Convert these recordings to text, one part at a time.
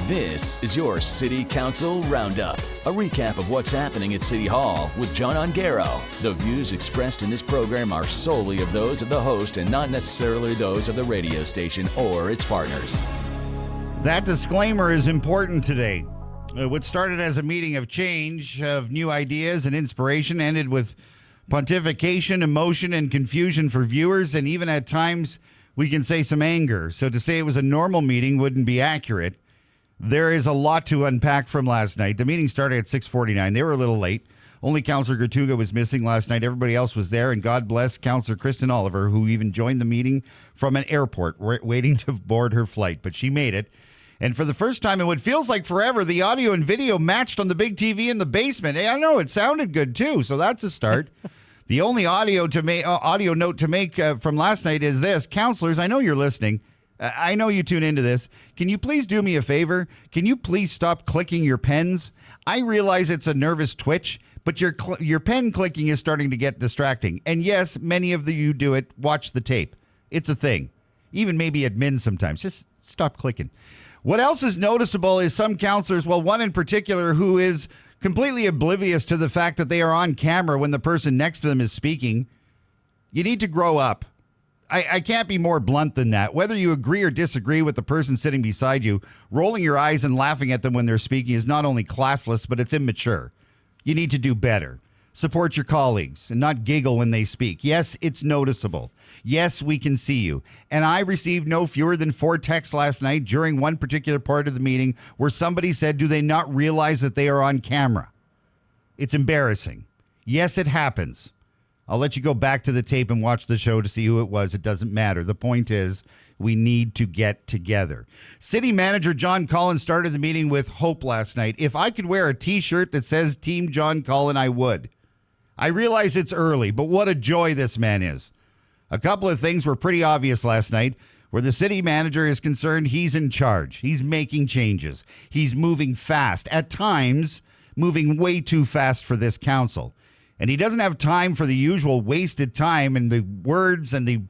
This is your City Council Roundup, a recap of what's happening at City Hall with John Ongaro. The views expressed in this program are solely of those of the host and not necessarily those of the radio station or its partners. That disclaimer is important today. What started as a meeting of change, of new ideas and inspiration, ended with pontification, emotion, and confusion for viewers, and even at times we can say some anger. So to say it was a normal meeting wouldn't be accurate. There is a lot to unpack from last night. The meeting started at 6:49. They were a little late. Only Councillor Gertuga was missing last night. Everybody else was there, and God bless Councillor Kristen Oliver, who even joined the meeting from an airport waiting to board her flight. But she made it. And for the first time in what feels like forever, the audio and video matched on the big TV in the basement. I know it sounded good, too, so that's a start. The only audio note to make from last night is this. Councillors, I know you're listening. I know you tune into this. Can you please do me a favor? Can you please stop clicking your pens? I realize it's a nervous twitch, but your pen clicking is starting to get distracting. And yes, many of you do it. Watch the tape. It's a thing. Even maybe admin sometimes. Just stop clicking. What else is noticeable is some councillors, well, one in particular who is completely oblivious to the fact that they are on camera when the person next to them is speaking. You need to grow up. I can't be more blunt than that. Whether you agree or disagree with the person sitting beside you, rolling your eyes and laughing at them when they're speaking is not only classless, but it's immature. You need to do better. Support your colleagues and not giggle when they speak. Yes, it's noticeable. Yes, we can see you. And I received no fewer than 4 texts last night during one particular part of the meeting where somebody said, do they not realize that they are on camera? It's embarrassing. Yes, it happens. I'll let you go back to the tape and watch the show to see who it was. It doesn't matter. The point is, we need to get together. City Manager John Collins started the meeting with hope last night. If I could wear a T-shirt that says Team John Collins, I would. I realize it's early, but what a joy this man is. A couple of things were pretty obvious last night. Where the city manager is concerned, he's in charge. He's making changes. He's moving fast. At times, moving way too fast for this council. And he doesn't have time for the usual wasted time and the words and the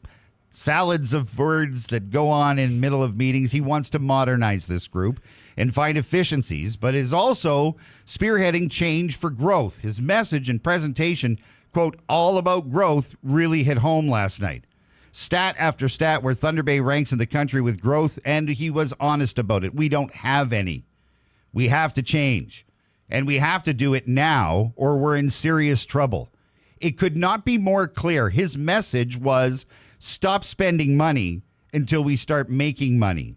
salads of words that go on in the middle of meetings. He wants to modernize this group and find efficiencies, but is also spearheading change for growth. His message and presentation, quote, all about growth, really hit home last night. Stat after stat where Thunder Bay ranks in the country with growth, and he was honest about it. We don't have any. We have to change. And we have to do it now or we're in serious trouble. It could not be more clear. His message was stop spending money until we start making money.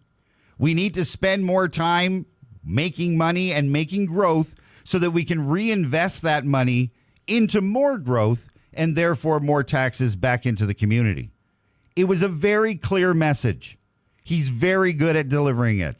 We need to spend more time making money and making growth so that we can reinvest that money into more growth and therefore more taxes back into the community. It was a very clear message. He's very good at delivering it.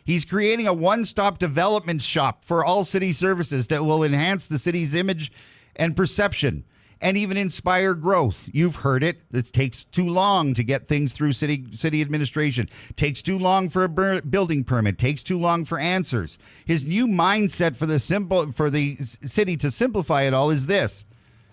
He's creating a one-stop development shop for all city services that will enhance the city's image and perception and even inspire growth. You've heard it. It takes too long to get things through city administration. Takes too long for a building permit. Takes too long for answers. His new mindset for the city to simplify it all is this.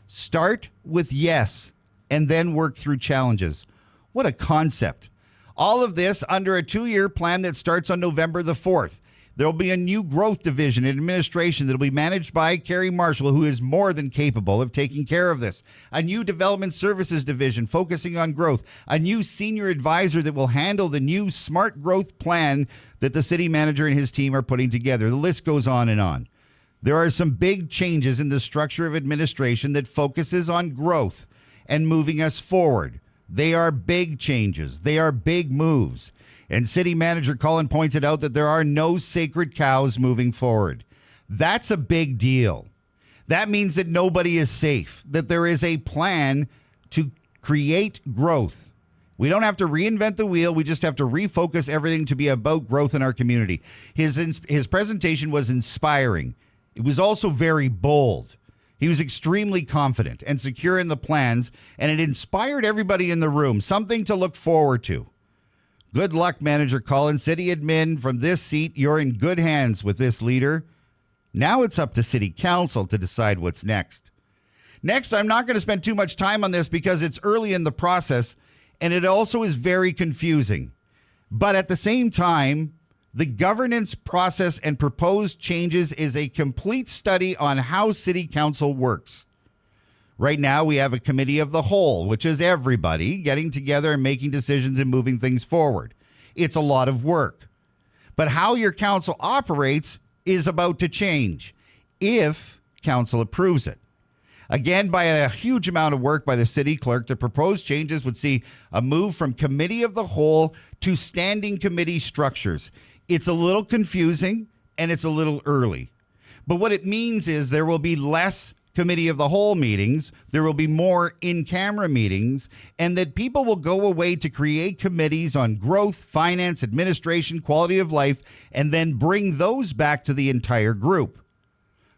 Start with yes and then work through challenges. What a concept. All of this under a 2-year plan that starts on November the 4th. There will be a new growth division in administration that will be managed by Carrie Marshall, who is more than capable of taking care of this. A new development services division focusing on growth. A new senior advisor that will handle the new smart growth plan that the city manager and his team are putting together. The list goes on and on. There are some big changes in the structure of administration that focuses on growth and moving us forward. They are big changes. They are big moves. And City Manager Colin pointed out that there are no sacred cows moving forward. That's a big deal. That means that nobody is safe, that there is a plan to create growth. We don't have to reinvent the wheel. We just have to refocus everything to be about growth in our community. His presentation was inspiring. It was also very bold. He was extremely confident and secure in the plans, and it inspired everybody in the room, something to look forward to. Good luck, Manager Collins. City admin, from this seat, you're in good hands with this leader. Now it's up to City Council to decide what's next. Next, I'm not going to spend too much time on this because it's early in the process, and it also is very confusing. But at the same time, The governance process and proposed changes is a complete study on how city council works. Right now, we have a committee of the whole, which is everybody getting together and making decisions and moving things forward. It's a lot of work. But how your council operates is about to change if council approves it. Again, by a huge amount of work by the city clerk, the proposed changes would see a move from committee of the whole to standing committee structures. It's a little confusing and it's a little early. But what it means is there will be less committee of the whole meetings, there will be more in-camera meetings, and that people will go away to create committees on growth, finance, administration, quality of life, and then bring those back to the entire group.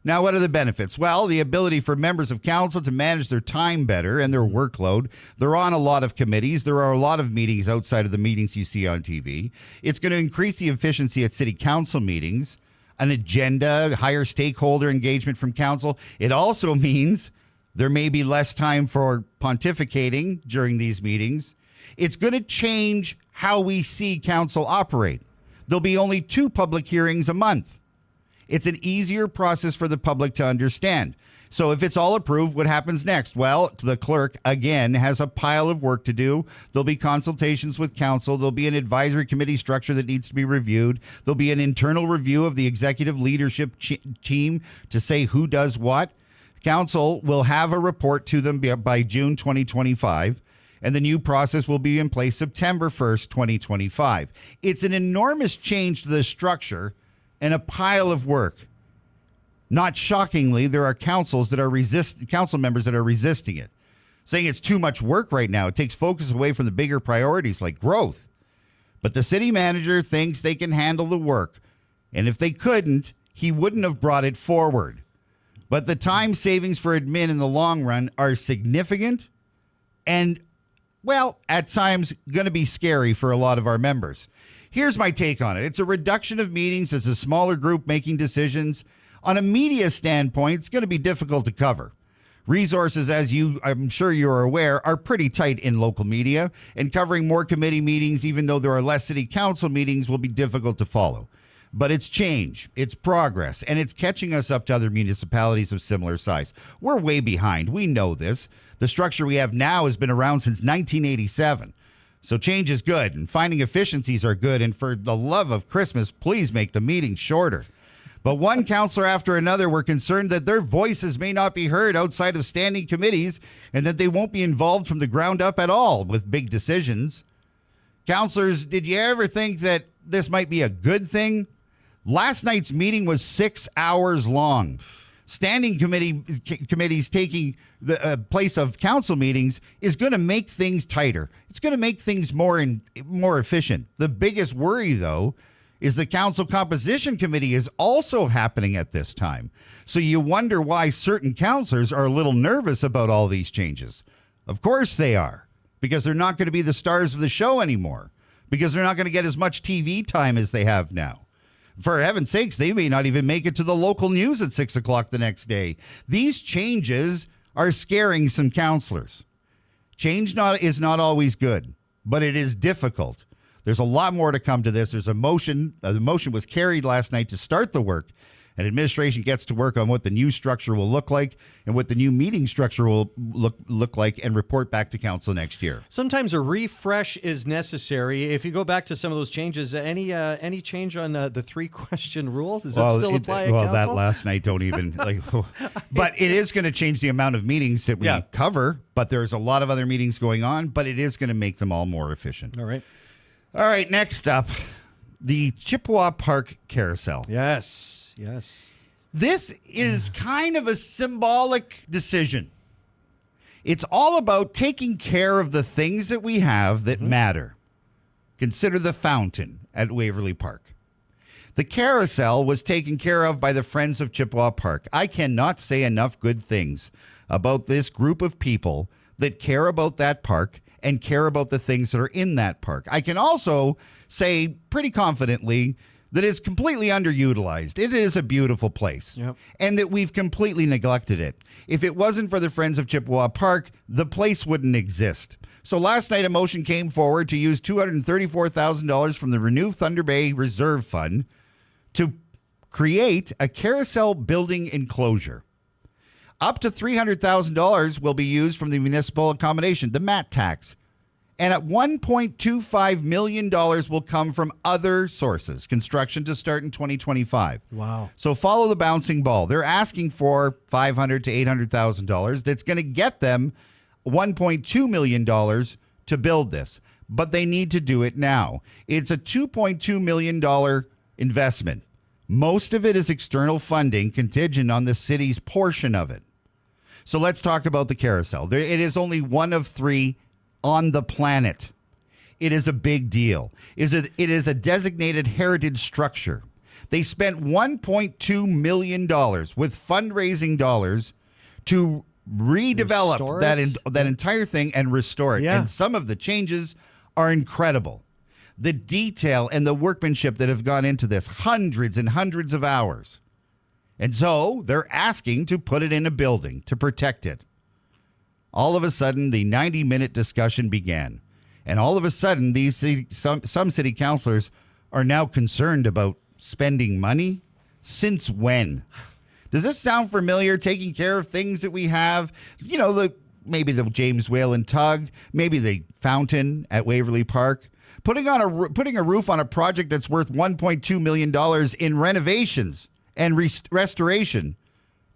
Now, what are the benefits? Well, the ability for members of council to manage their time better and their workload. They're on a lot of committees. There are a lot of meetings outside of the meetings you see on TV. It's going to increase the efficiency at city council meetings, an agenda, higher stakeholder engagement from council. It also means there may be less time for pontificating during these meetings. It's going to change how we see council operate. There'll be only 2 public hearings a month. It's an easier process for the public to understand. So if it's all approved, what happens next? Well, the clerk, again, has a pile of work to do. There'll be consultations with council. There'll be an advisory committee structure that needs to be reviewed. There'll be an internal review of the executive leadership team to say who does what. Council will have a report to them by June 2025, and the new process will be in place September 1st, 2025. It's an enormous change to the structure and a pile of work. Not shockingly, there are council members that are resisting it, saying it's too much work right now. It takes focus away from the bigger priorities like growth. But the city manager thinks they can handle the work. And if they couldn't, he wouldn't have brought it forward. But the time savings for admin in the long run are significant and, well, at times going to be scary for a lot of our members. Here's my take on it. It's a reduction of meetings. It's a smaller group making decisions. On a media standpoint, it's going to be difficult to cover. Resources, I'm sure you're aware, are pretty tight in local media, and covering more committee meetings, even though there are less city council meetings, will be difficult to follow. But it's change, it's progress, and it's catching us up to other municipalities of similar size. We're way behind. We know this. The structure we have now has been around since 1987. So change is good, and finding efficiencies are good. And for the love of Christmas, please make the meetings shorter. But one councillor after another were concerned that their voices may not be heard outside of standing committees and that they won't be involved from the ground up at all with big decisions. Councillors, did you ever think that this might be a good thing? Last night's meeting was 6 hours long. Standing committees taking the place of council meetings is going to make things tighter. It's going to make things more efficient. The biggest worry, though, is the council composition committee is also happening at this time. So you wonder why certain councillors are a little nervous about all these changes. Of course they are, because they're not going to be the stars of the show anymore, because they're not going to get as much TV time as they have now. For heaven's sakes, they may not even make it to the local news at 6 o'clock the next day. These changes are scaring some councillors. Change is not always good, but it is difficult. There's a lot more to come to this. There's a motion. The motion was carried last night to start the work, and administration gets to work on what the new structure will look like and what the new meeting structure will look like and report back to council next year. Sometimes a refresh is necessary. If you go back to some of those changes, any change on the 3-question rule? Does that still apply at council? That last night don't even but it is going to change the amount of meetings that we cover, but there's a lot of other meetings going on, but it is going to make them all more efficient. All right, next up, the Chipawa Park carousel. Yes. This is kind of a symbolic decision. It's all about taking care of the things that we have that matter. Consider the fountain at Waverly Park. The carousel was taken care of by the Friends of Chipawa Park. I cannot say enough good things about this group of people that care about that park and care about the things that are in that park. I can also say pretty confidently that is completely underutilized. It is a beautiful place, and that we've completely neglected it. If it wasn't for the Friends of Chipawa Park, the place wouldn't exist. So last night, a motion came forward to use $234,000 from the Renew Thunder Bay Reserve Fund to create a carousel building enclosure. Up to $300,000 will be used from the municipal accommodation, the MAT tax. And at $1.25 million will come from other sources, construction to start in 2025. Wow. So follow the bouncing ball. They're asking for $500,000 to $800,000. That's going to get them $1.2 million to build this. But they need to do it now. It's a $2.2 million investment. Most of it is external funding contingent on the city's portion of it. So let's talk about the carousel. It is only one of 3 on the planet. It is a big deal. It is a designated heritage structure. They spent $1.2 million with fundraising dollars to redevelop that entire thing and restore it. Yeah. And some of the changes are incredible. The detail and the workmanship that have gone into this, hundreds and hundreds of hours. And so they're asking to put it in a building to protect it. All of a sudden, the 90-minute discussion began. And all of a sudden, some city councilors are now concerned about spending money. Since when? Does this sound familiar? Taking care of things that we have? You know, maybe the James Whalen Tug, maybe the fountain at Waverly Park. Putting a roof on a project that's worth $1.2 million in renovations and restoration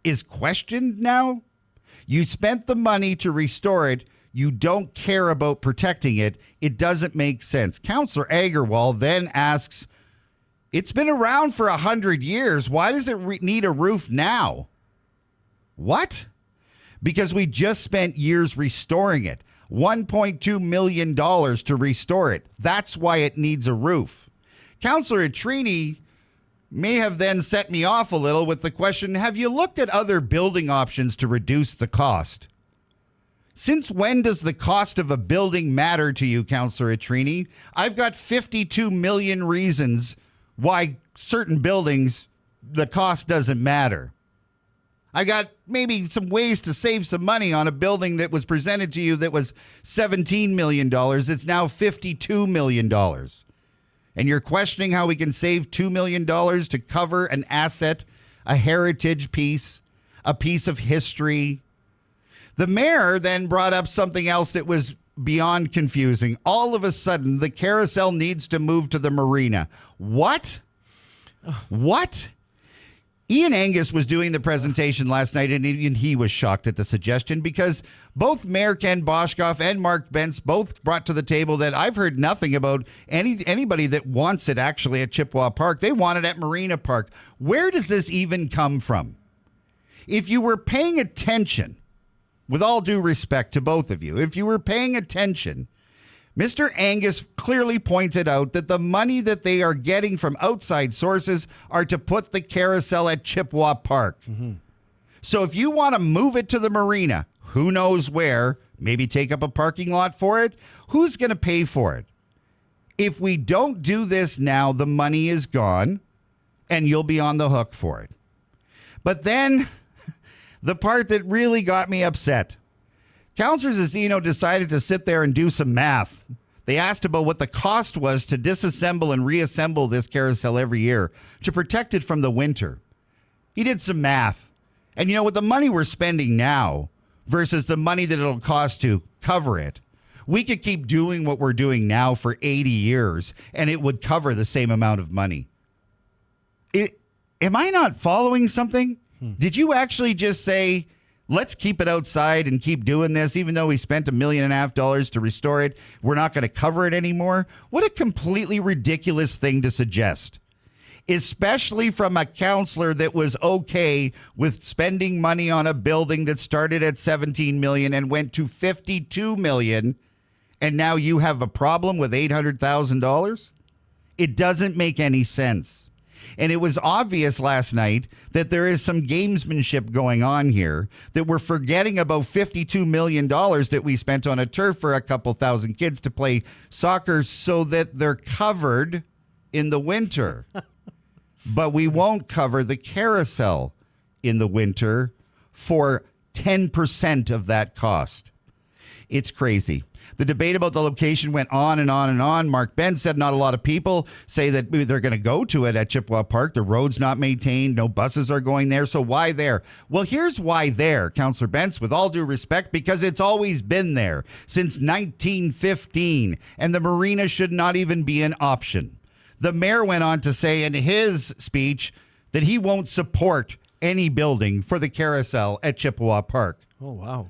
is questioned now? You spent the money to restore it. You don't care about protecting it. It doesn't make sense. Councillor Agarwal then asks, it's been around for 100 years. Why does it need a roof now? What? Because we just spent years restoring it. $1.2 million to restore it. That's why it needs a roof. Councillor Atrini may have then set me off a little with the question, have you looked at other building options to reduce the cost? Since when does the cost of a building matter to you, Councillor Atrini? I've got 52 million reasons why certain buildings, the cost doesn't matter. I got maybe some ways to save some money on a building that was presented to you that was $17 million. It's now $52 million. And you're questioning how we can save $2 million to cover an asset, a heritage piece, a piece of history. The mayor then brought up something else that was beyond confusing. All of a sudden, the carousel needs to move to the marina. What? What? Ian Angus was doing the presentation last night, and he was shocked at the suggestion because both Mayor Ken Boshkoff and Mark Bentz both brought to the table that I've heard nothing about anybody that wants it actually at Chippewa Park. They want it at Marina Park. Where does this even come from? If you were paying attention, with all due respect to both of you, if you were paying attention, Mr. Angus clearly pointed out that the money that they are getting from outside sources are to put the carousel at Chippewa Park. Mm-hmm. So if you want to move it to the marina, who knows where, maybe take up a parking lot for it, who's going to pay for it? If we don't do this now, the money is gone and you'll be on the hook for it. But then the part that really got me upset, Councillor Zazino decided to sit there and do some math. They asked about what the cost was to disassemble and reassemble this carousel every year to protect it from the winter. He did some math. And you know, with the money we're spending now versus the money that it'll cost to cover it, we could keep doing what we're doing now for 80 years and it would cover the same amount of money. Am I not following something? Did you actually just say, let's keep it outside and keep doing this, even though we spent $1.5 million to restore it? We're not going to cover it anymore. What a completely ridiculous thing to suggest, especially from a councillor that was okay with spending money on a building that started at $17 million and went to $52 million. And now you have a problem with $800,000. It doesn't make any sense. And it was obvious last night that there is some gamesmanship going on here, that we're forgetting about $52 million that we spent on a turf for a couple thousand kids to play soccer so that they're covered in the winter. but we won't cover the carousel in the winter for 10% of that cost. It's crazy. The debate about the location went on and on and on. Mark Ben said not a lot of people say that they're going to go to it at Chipawa Park. The road's not maintained. No buses are going there. So why there? Well, here's why there, Councillor Bentz, with all due respect, because it's always been there since 1915, and the marina should not even be an option. The mayor went on to say in his speech that he won't support any building for the carousel at Chipawa Park. Oh, wow.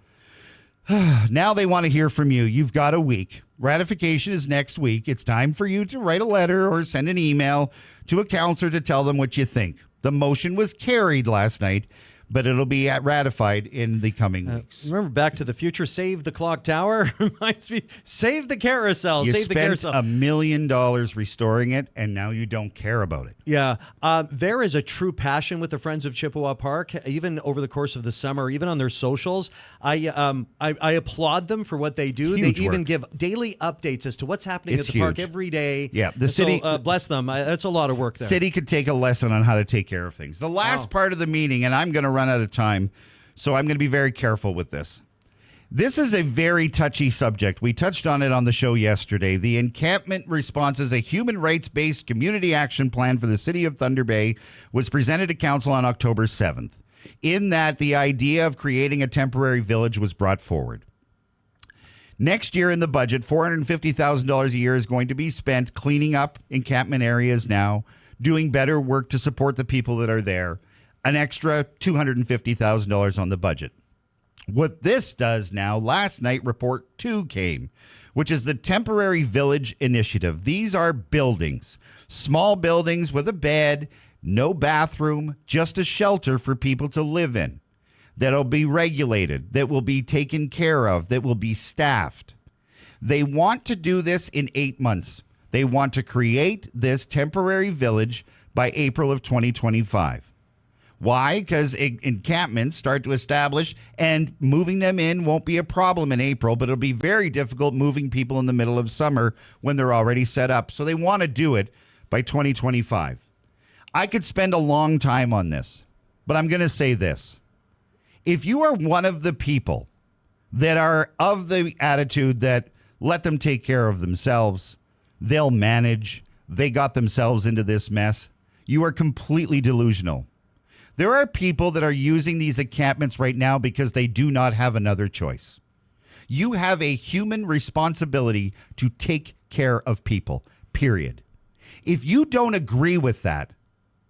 Now they want to hear from you. You've got a week. Ratification is next week. It's time for you to write a letter or send an email to a councillor to tell them what you think. The motion was carried last night, but it'll be ratified in the coming weeks. Remember Back to the Future, save the clock tower? Reminds me, save the carousel. You save the carousel. spent $1 million restoring it, and now you don't care about it. Yeah. There is a true passion with the Friends of Chipawa Park, even over the course of the summer, even on their socials. I applaud them for what they do. Huge they even work. give daily updates as to what's happening It's at the park huge. every day. Yeah, the And city- So, bless them. That's a lot of work there. City could take a lesson on how to take care of things. The last part of the meeting, and I'm going to run out of time, so I'm going to be very careful with this. This is a very touchy subject. We touched on it on the show yesterday. The encampment response is a human rights-based community action plan for the city of Thunder Bay was presented to council on October 7th. In that, the idea of creating a temporary village was brought forward. Next year in the budget, $450,000 a year is going to be spent cleaning up encampment areas now, doing better work to support the people that are there. An extra $250,000 on the budget. What this does now, last night report 2 came, which is the Temporary Village Initiative. These are buildings, small buildings with a bed, no bathroom, just a shelter for people to live in. That'll be regulated, that will be taken care of, that will be staffed. They want to do this in 8 months. They want to create this temporary village by April of 2025. Why? Because encampments start to establish, and moving them in won't be a problem in April, but it'll be very difficult moving people in the middle of summer when they're already set up. So they want to do it by 2025. I could spend a long time on this, but I'm going to say this. If you are one of the people that are of the attitude that let them take care of themselves, they'll manage, they got themselves into this mess, you are completely delusional. There are people that are using these encampments right now because they do not have another choice. You have a human responsibility to take care of people, period. If you don't agree with that,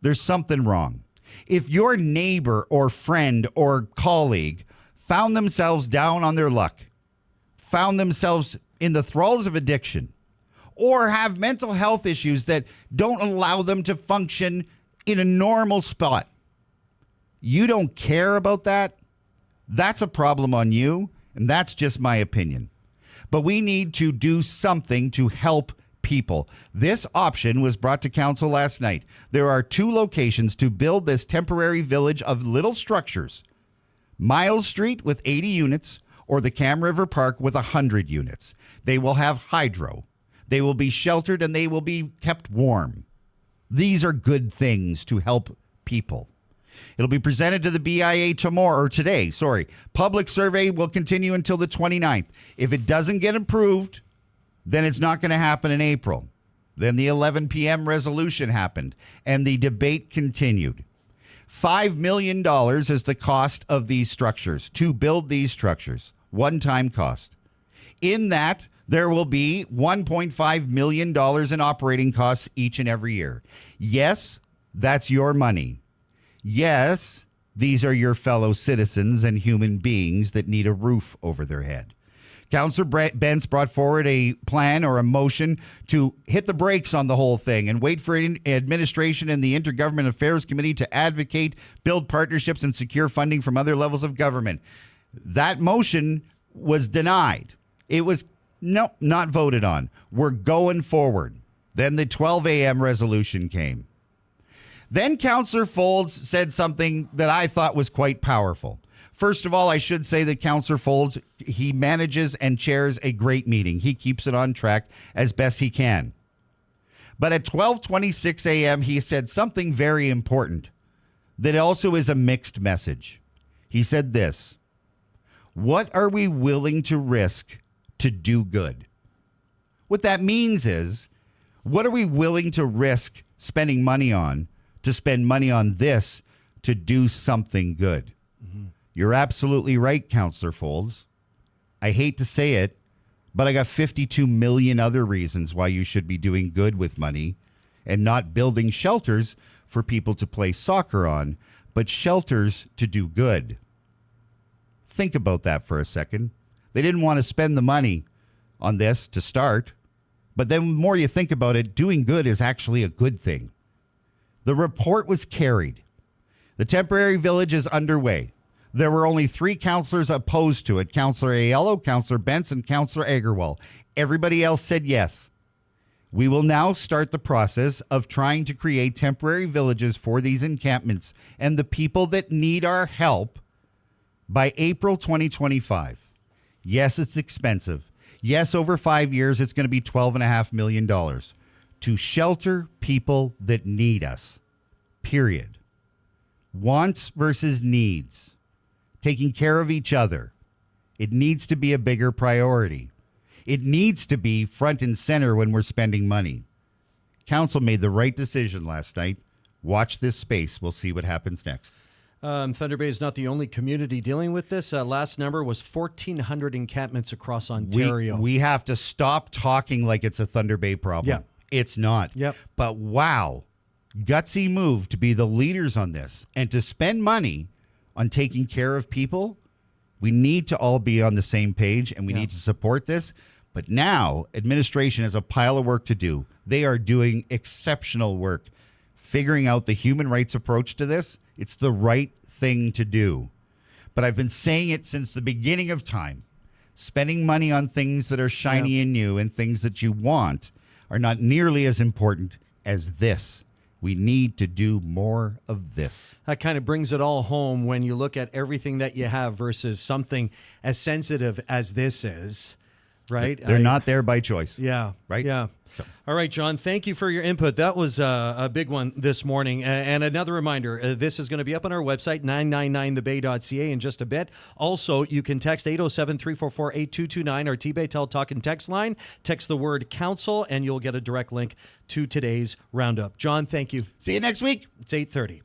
there's something wrong. If your neighbor or friend or colleague found themselves down on their luck, found themselves in the thralls of addiction, or have mental health issues that don't allow them to function in a normal spot, you don't care about that, that's a problem on you, and that's just my opinion. But we need to do something to help people. This option was brought to council last night. There are 2 locations to build this temporary village of little structures. Miles Street with 80 units or the Cam River Park with 100 units. They will have hydro. They will be sheltered and they will be kept warm. These are good things to help people. It'll be presented to the BIA today. Public survey will continue until the 29th. If it doesn't get approved, then it's not going to happen in April. Then the 11 p.m. resolution happened, and the debate continued. $5 million is the cost of these structures, to build these structures, one-time cost. In that, there will be $1.5 million in operating costs each and every year. Yes, that's your money. Yes, these are your fellow citizens and human beings that need a roof over their head. Councillor Bentz brought forward a plan or a motion to hit the brakes on the whole thing and wait for administration and the Intergovernment Affairs Committee to advocate, build partnerships, and secure funding from other levels of government. That motion was denied. It was not voted on. We're going forward. Then the 12 a.m. resolution came. Then Councillor Folds said something that I thought was quite powerful. First of all, I should say that Councillor Folds, he manages and chairs a great meeting. He keeps it on track as best he can. But at 12:26 a.m., he said something very important that also is a mixed message. He said this: what are we willing to risk to do good? What that means is, what are we willing to risk spending money on to spend money on this to do something good? Mm-hmm. You're absolutely right, Councillor Folds. I hate to say it, but I got 52 million other reasons why you should be doing good with money and not building shelters for people to play soccer on, but shelters to do good. Think about that for a second. They didn't want to spend the money on this to start, but then the more you think about it, doing good is actually a good thing. The report was carried. The temporary village is underway. There were only 3 councillors opposed to it: Councillor Aiello, Councillor Benson, Councillor Agarwal. Everybody else said yes. We will now start the process of trying to create temporary villages for these encampments and the people that need our help by April 2025. Yes, it's expensive. Yes, over 5 years, it's going to be $12.5 million to shelter people that need us, period. Wants versus needs. Taking care of each other. It needs to be a bigger priority. It needs to be front and center when we're spending money. Council made the right decision last night. Watch this space. We'll see what happens next. Thunder Bay is not the only community dealing with this. Last number was 1,400 encampments across Ontario. We have to stop talking like it's a Thunder Bay problem. Yeah. It's not. Yep. But wow, gutsy move to be the leaders on this and to spend money on taking care of people. We need to all be on the same page, and we need to support this. But now administration has a pile of work to do. They are doing exceptional work figuring out the human rights approach to this. It's the right thing to do. But I've been saying it since the beginning of time. Spending money on things that are shiny and new and things that you want are not nearly as important as this. We need to do more of this. That kind of brings it all home when you look at everything that you have versus something as sensitive as this is, right? They're not there by choice. Yeah. Right? Yeah. So. All right, John, thank you for your input. That was a big one this morning. And another reminder, this is going to be up on our website, 999thebay.ca, in just a bit. Also, you can text 807-344-8229, our T-Bay Tel Talk and text line. Text the word council, and you'll get a direct link to today's roundup. John, thank you. See you next week. It's 8:30.